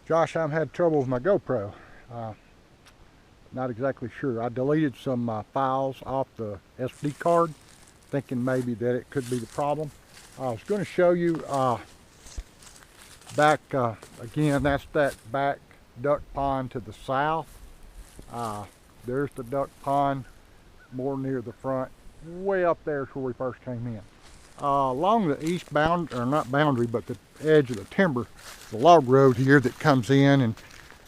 Josh, I'm had trouble with my GoPro. Uh, Not exactly sure. I deleted some files off the SD card, thinking maybe that it could be the problem. I was going to show you back again. That's that back duck pond to the south. Uh, there's the duck pond, more near the front. Way up there is where we first came in. Along the east bound, or not boundary, but the edge of the timber, the log road here that comes in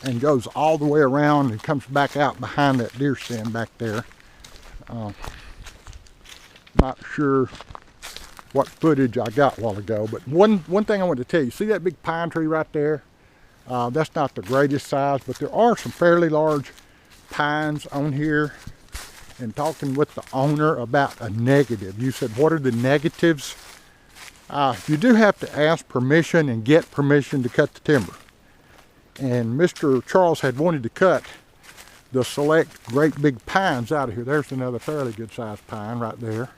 and goes all the way around and comes back out behind that deer stand back there. Not sure what footage I got a while ago, but one thing I want to tell you, see that big pine tree right there? That's not the greatest size, but there are some fairly large pines on here. And talking with the owner about a negative, you said, what are the negatives? You do have to ask permission and get permission to cut the timber. And Mr. Charles had wanted to cut the select great big pines out of here. There's another fairly good sized pine right there.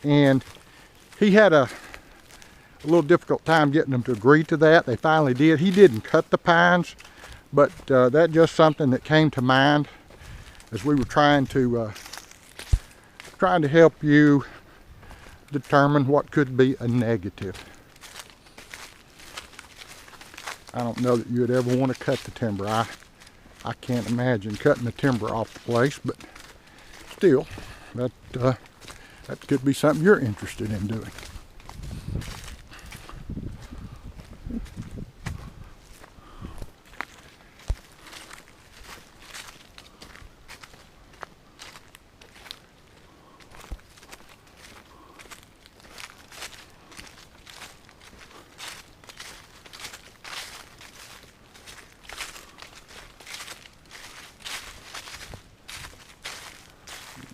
And he had a little difficult time getting them to agree to that. They finally did. He didn't cut the pines, but that's just something that came to mind as we were trying to help you determine what could be a negative. I don't know that you would ever want to cut the timber. I can't imagine cutting the timber off the place, but still, that could be something you're interested in doing.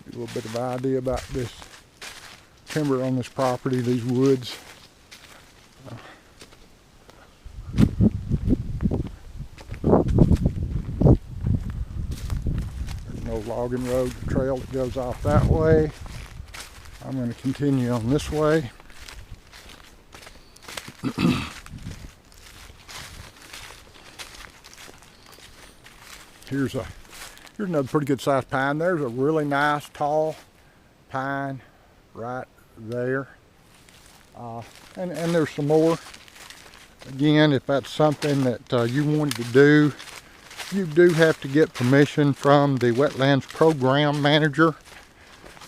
A little bit of idea about this timber on this property, these woods. There's no logging road trail that goes off that way. I'm going to continue on this way. Here's another pretty good sized pine. There's a really nice tall pine right there. And there's some more. Again, if that's something that you wanted to do, you do have to get permission from the Wetlands Program Manager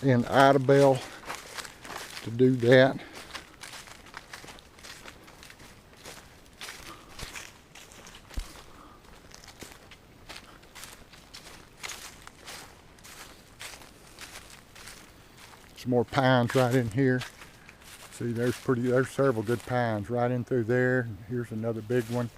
in Idabel to do that. Some more pines right in here. See, there's several good pines right in through there. Here's another big one.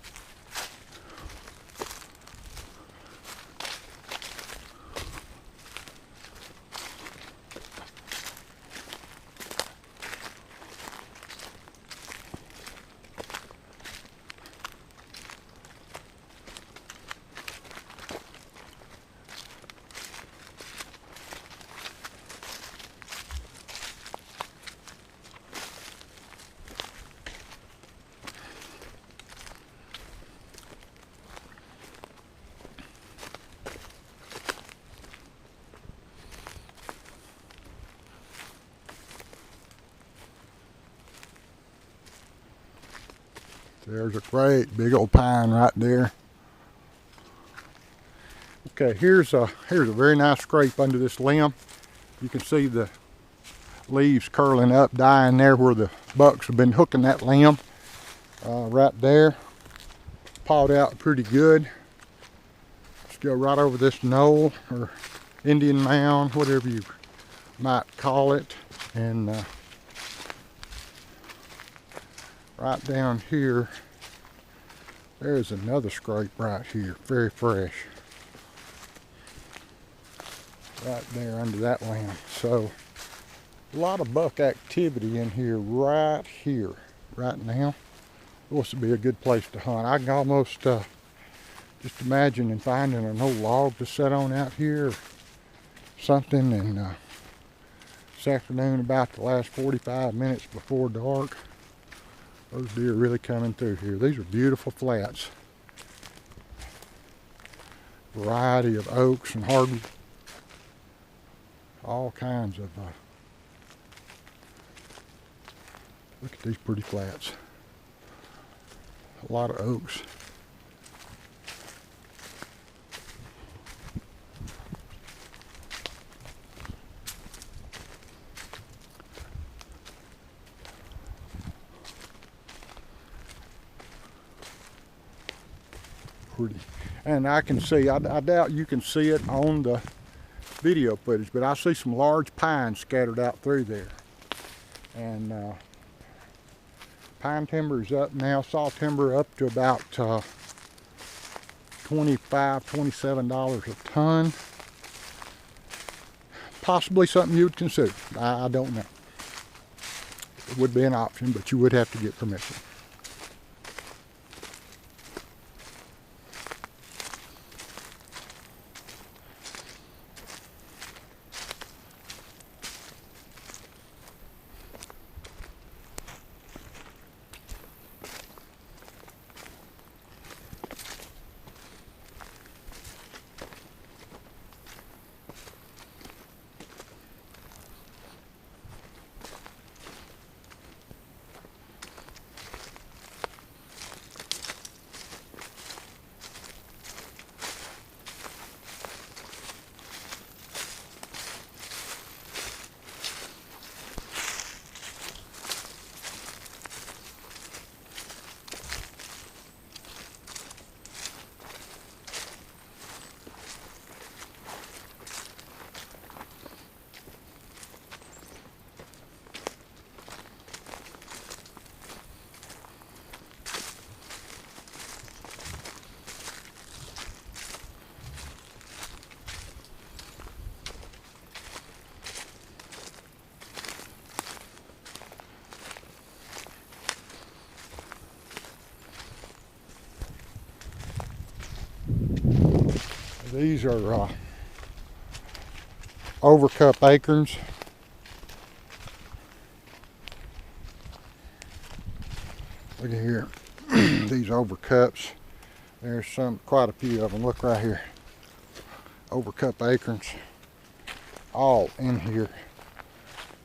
There's a great big old pine right there. Okay, here's a very nice scrape under this limb. You can see the leaves curling up, dying there where the bucks have been hooking that limb. Right there, pawed out pretty good. Let's go right over this knoll or Indian mound, whatever you might call it, and right down here, there's another scrape right here, very fresh. Right there under that limb. So a lot of buck activity in here right now. This would be a good place to hunt. I can almost just imagine finding an old log to set on out here or something, and this afternoon, about the last 45 minutes before dark, Those deer really coming through here. These are beautiful flats. Variety of oaks and hardwood. All kinds of, look at these pretty flats. A lot of oaks. Pretty. And I can see, I doubt you can see it on the video footage, but I see some large pines scattered out through there. And pine timber is up now, saw timber up to about $25, $27 a ton. Possibly something you would consider. I don't know. It would be an option, but you would have to get permission. These are overcup acorns. Look at here, these overcups. There's quite a few of them. Look right here, overcup acorns, all in here.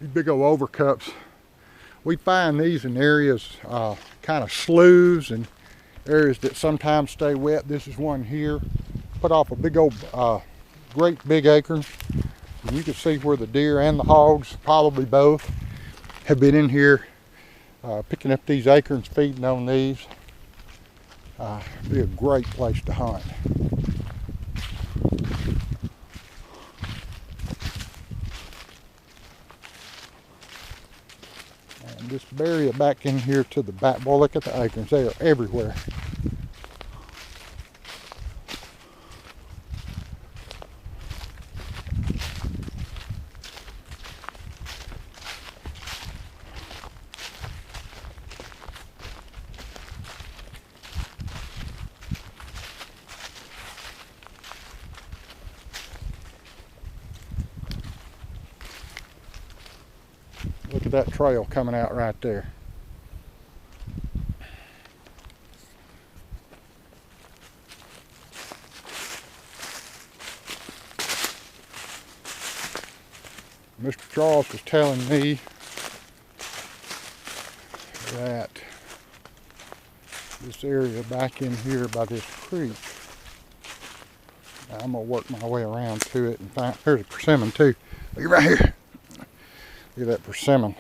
These big old overcups. We find these in areas, kind of sloughs and areas that sometimes stay wet. This is one here. Put off a big old, great big acorn. And you can see where the deer and the hogs, probably both, have been in here picking up these acorns, feeding on these. Be a great place to hunt. And just bury it back in here to the back. Boy, look at the acorns. They are everywhere. Look at that trail coming out right there. Mr. Charles was telling me that this area back in here by this creek, now I'm going to work my way around to it and find, there's a persimmon too. Look right here. Look at that persimmon.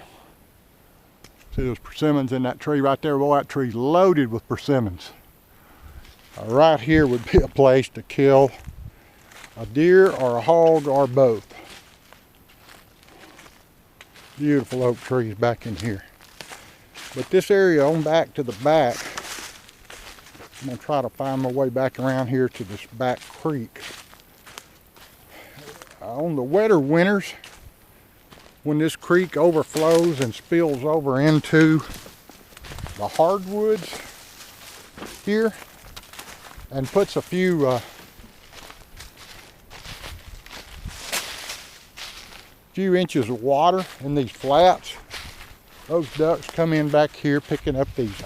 See those persimmons in that tree right there? Well, that tree's loaded with persimmons. Right here would be a place to kill a deer or a hog or both. Beautiful oak trees back in here. But this area on back to the back, I'm going to try to find my way back around here to this back creek. On the wetter winters, when this creek overflows and spills over into the hardwoods here and puts a few inches of water in these flats, those ducks come in back here picking up these